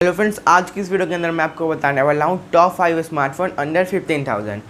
Hello friends, आज की इस वीडियो के अंदर मैं आपको बताने वाला हूँ टॉप 5 स्मार्टफोन अंडर 15,000।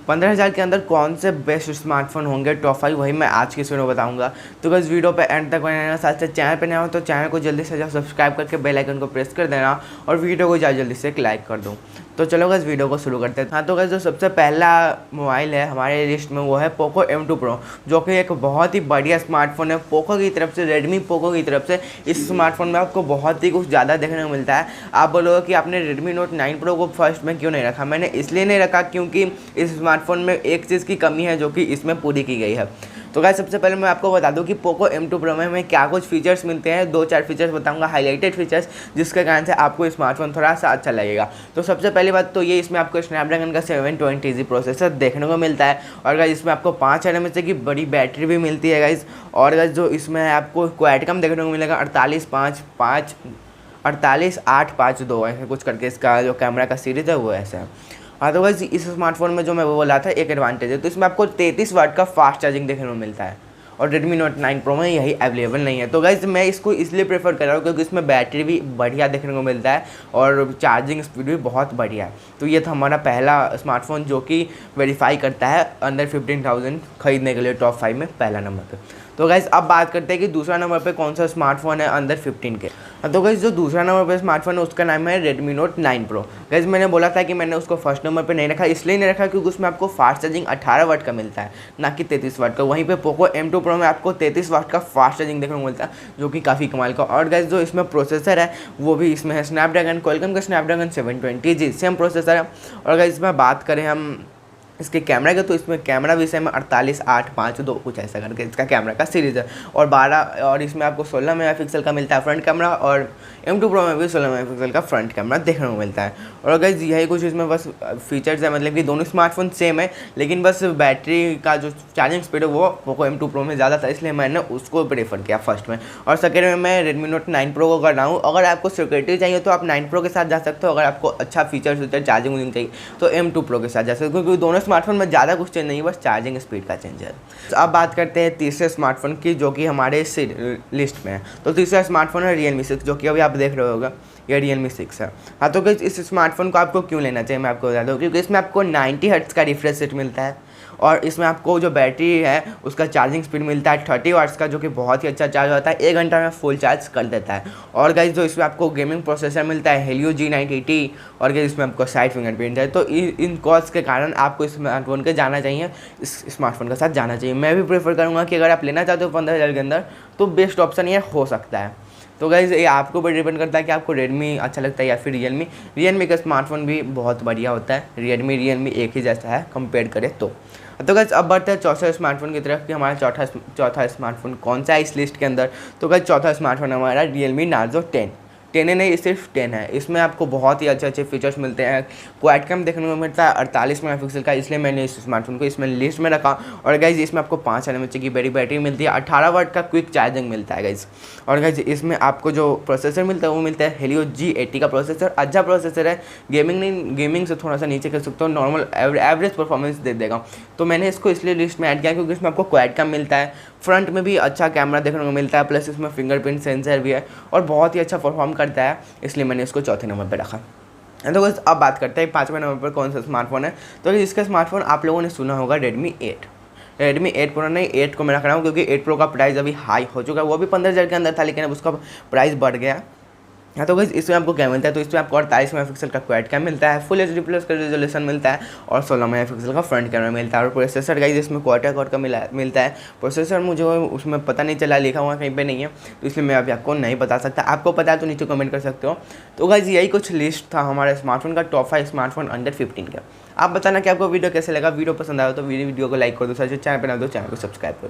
15,000 के अंदर कौन से बेस्ट स्मार्टफोन होंगे टॉप 5, वही मैं आज की इस वीडियो में बताऊंगा। तो बस वीडियो पे एंड तक बने रहना। साथ साथ चैनल पे नया हो तो चैनल को जल्दी से सब्सक्राइब करके बेल आइकन को प्रेस कर देना और वीडियो को जल्दी से एक लाइक कर दूँ। तो चलो बस वीडियो को शुरू करते हैं। हाँ, तो जो सबसे पहला मोबाइल है हमारे लिस्ट में वो है पोको M2 Pro, जो कि एक बहुत ही बढ़िया स्मार्टफोन है पोको की तरफ से, रेडमी पोको की तरफ से। इस स्मार्टफोन में आपको बहुत ही कुछ ज़्यादा देखने को मिलता है। आप बोलोगे कि आपने रेडमी नोट 9 Pro को फर्स्ट में क्यों नहीं रखा। मैंने इसलिए नहीं रखा क्योंकि इस स्मार्टफोन में एक चीज़ की कमी है जो कि इसमें पूरी की गई है। तो गाइस, सबसे पहले मैं आपको बता दूं कि पोको M2 Pro में हमें क्या कुछ फीचर्स मिलते हैं। 2-4 फीचर्स बताऊंगा, हाईलाइटेड फीचर्स, जिसके कारण से आपको स्मार्टफोन थोड़ा सा अच्छा लगेगा। तो सबसे पहली बात तो ये, इसमें आपको स्नैपड्रैगन का 720G प्रोसेसर देखने को मिलता है। और गाइस, इसमें आपको 5 mAh की बड़ी बैटरी भी मिलती है गाइस। और गाइस, जो इसमें आपको क्वाडकॉम देखने को मिलेगा 48-8-5-2 ऐसे कुछ करके इसका जो कैमरा का सीरीज़ है वो ऐसा है। हाँ, तो गाइस, इस स्मार्टफोन में जो मैं वो बोला था एक एडवांटेज है, तो इसमें आपको 33 वाट का फास्ट चार्जिंग देखने को मिलता है और रेडमी नोट 9 Pro में यही अवेलेबल नहीं है। तो गाइस, मैं इसको इसलिए प्रेफर कर रहा हूँ क्योंकि इसमें बैटरी भी बढ़िया देखने को मिलता है और चार्जिंग स्पीड भी बहुत बढ़िया है। तो ये था हमारा पहला स्मार्टफोन जो कि वेरीफाई करता है अंडर 15,000 खरीदने के लिए टॉप 5 में पहला नंबर पे। तो गाइस, अब बात करते हैं कि दूसरा नंबर पे कौन सा स्मार्टफोन है अंडर 15 के। तो गाइस, जो दूसरा नंबर पे स्मार्टफोन है उसका नाम है रेडमी नोट 9 Pro। गाइस, मैंने बोला था कि मैंने उसको फर्स्ट नंबर पे नहीं रखा, इसलिए नहीं रखा क्योंकि उसमें आपको फास्ट चार्जिंग 18 वाट का मिलता है, ना कि 33 वाट का। वहीं पे पोको M2 Pro में आपको 33 वाट का फास्ट चार्जिंग देखने को मिलता है, जो कि काफ़ी कमाल का। और गाइस, जो इसमें प्रोसेसर है वो भी इसमें है स्नैपड्रैगन, क्वालकॉम का स्नैपड्रैगन 720G सेम प्रोसेसर है। और गाइस, इसमें बात करें हम इसके कैमरा का, तो इसमें कैमरा भी सेम 48-8-5-2 कुछ ऐसा करके इसका कैमरा का सीरीज़ है। और इसमें आपको 16 मेगापिक्सल का मिलता है फ्रंट कैमरा, और M2 Pro में भी 16 मेगापिक्सल का फ्रंट कैमरा देखने को मिलता है। और गाइस, यही कुछ इसमें बस फीचर्स है, मतलब कि दोनों स्मार्टफोन सेम है, लेकिन बस बैटरी का जो चार्जिंग स्पीड है वो पोको M2 Pro में ज़्यादा था, इसलिए मैंने उसको प्रेफर किया फर्स्ट में। और सेकेंड में मैं रेडमी नोट 9 Pro को कर रहा हूँ। अगर आपको सिक्योरिटी चाहिए तो आप 9 Pro के साथ जा सकते हो, अगर आपको अच्छा फीचर चार्जिंग चाहिए तो M2 Pro के साथ जा सकते हो, क्योंकि दोनों स्मार्टफोन में ज़्यादा कुछ चेंज नहीं, बस चार्जिंग स्पीड का चेंज है। तो अब बात करते हैं तीसरे स्मार्टफोन की जो कि हमारे इस लिस्ट में है। तो तीसरा स्मार्टफोन है Realme 6, जो कि अभी आप देख रहे होगा, ये Realme 6 है। हाँ, तो इस स्मार्टफोन को आपको क्यों लेना चाहिए मैं आपको बता दूँ, क्योंकि इसमें आपको 90 हर्ट्ज़ का रिफ्रेश रेट मिलता है और इसमें आपको जो बैटरी है उसका चार्जिंग स्पीड मिलता है 30 वाट्स का, जो कि बहुत ही अच्छा चार्ज होता है, 1 घंटा में फुल चार्ज कर देता है। और गाइस, जो इसमें आपको गेमिंग प्रोसेसर मिलता है Helio G980, और गाइस इसमें आपको साइड फिंगरप्रिंट है। तो इन कॉस्ट के कारण आपको इस स्मार्टफोन के जाना चाहिए, इस स्मार्टफोन के साथ जाना चाहिए। मैं भी प्रेफर करूँगा कि अगर आप लेना चाहते हो 15,000 के अंदर तो बेस्ट ऑप्शन ये हो सकता है। तो गाइज़, ये आपके ऊपर डिपेंड करता है कि आपको रेडमी अच्छा लगता है या फिर रियलमी का स्मार्टफोन भी बहुत बढ़िया होता है। रियलमी एक ही जैसा है कंपेयर करें तो। गाइज़, अब बढ़ते हैं चौथे स्मार्टफोन की तरफ कि हमारा चौथा स्मार्टफोन कौन सा है इस लिस्ट के अंदर। तो गाइज़, चौथा स्मार्टफोन हमारा रियलमी नार्जो 10 है, नहीं सिर्फ 10 है। इसमें आपको बहुत ही अच्छे अच्छे फीचर्स मिलते हैं, क्वाडकॉम देखने को मिलता है 48 मेगापिक्सल का, इसलिए मैंने इस स्मार्टफोन को इसमें लिस्ट में रखा। और गाइज, इसमें आपको 5 mAh की बड़ी बैटरी मिलती है, 18 वाट का क्विक चार्जिंग मिलता है गाइज। और गाइज, इसमें आपको जो प्रोसेसर मिलता है वो मिलता है Helio G80 का प्रोसेसर। अच्छा प्रोसेसर है, गेमिंग से थोड़ा सा नीचे कर सकते हो, नॉर्मल एवरेज परफॉर्मेंस दे देगा। तो मैंने इसको इसलिए लिस्ट में ऐड किया क्योंकि इसमें आपको क्वाडकॉम मिलता है, फ्रंट में भी अच्छा कैमरा देखने को मिलता है, प्लस इसमें फिंगरप्रिंट सेंसर भी है और बहुत ही अच्छा परफॉर्म करता है, इसलिए मैंने इसको चौथे नंबर पर रखा। तो बस अब बात करते हैं 5वें नंबर पर कौन सा स्मार्टफोन है। तो इसका स्मार्टफोन आप लोगों ने सुना होगा रेडमी 8 Pro, नहीं 8 को मैं रख रहा हूँ क्योंकि 8 Pro का प्राइस अभी हाई हो चुका है। वो भी 15,000 के अंदर था, लेकिन अब उसका प्राइस बढ़ गया। हाँ, तो गाइस, इसमें आपको क्या मिलता है, तो इसमें आपको 48 मेगापिक्सल का क्वाडकॉम मिलता है, फुल HD प्लस का रेजोल्यूशन मिलता है और 16 मेगापिक्सल का फ्रंट कैमरा मिलता है। और प्रोसेसर गाइस, इसमें क्वाड का मिलता है। प्रोसेसर मुझे उसमें पता नहीं चला, लिखा हुआ कहीं पे नहीं है, तो इसलिए मैं अभी आपको नहीं बता सकता। आपको पता है तो नीचे कमेंट कर सकते हो। तो गाइस, यही कुछ लिस्ट था हमारे स्मार्टफोन का, टॉप 5 स्मार्टफोन अंडर 15 का। आप बताना कि आपको वीडियो कैसे लगा। वीडियो पसंद आया तो वीडियो को लाइक कर दो, चैनल पर ना दो, चैनल को सब्सक्राइब करो।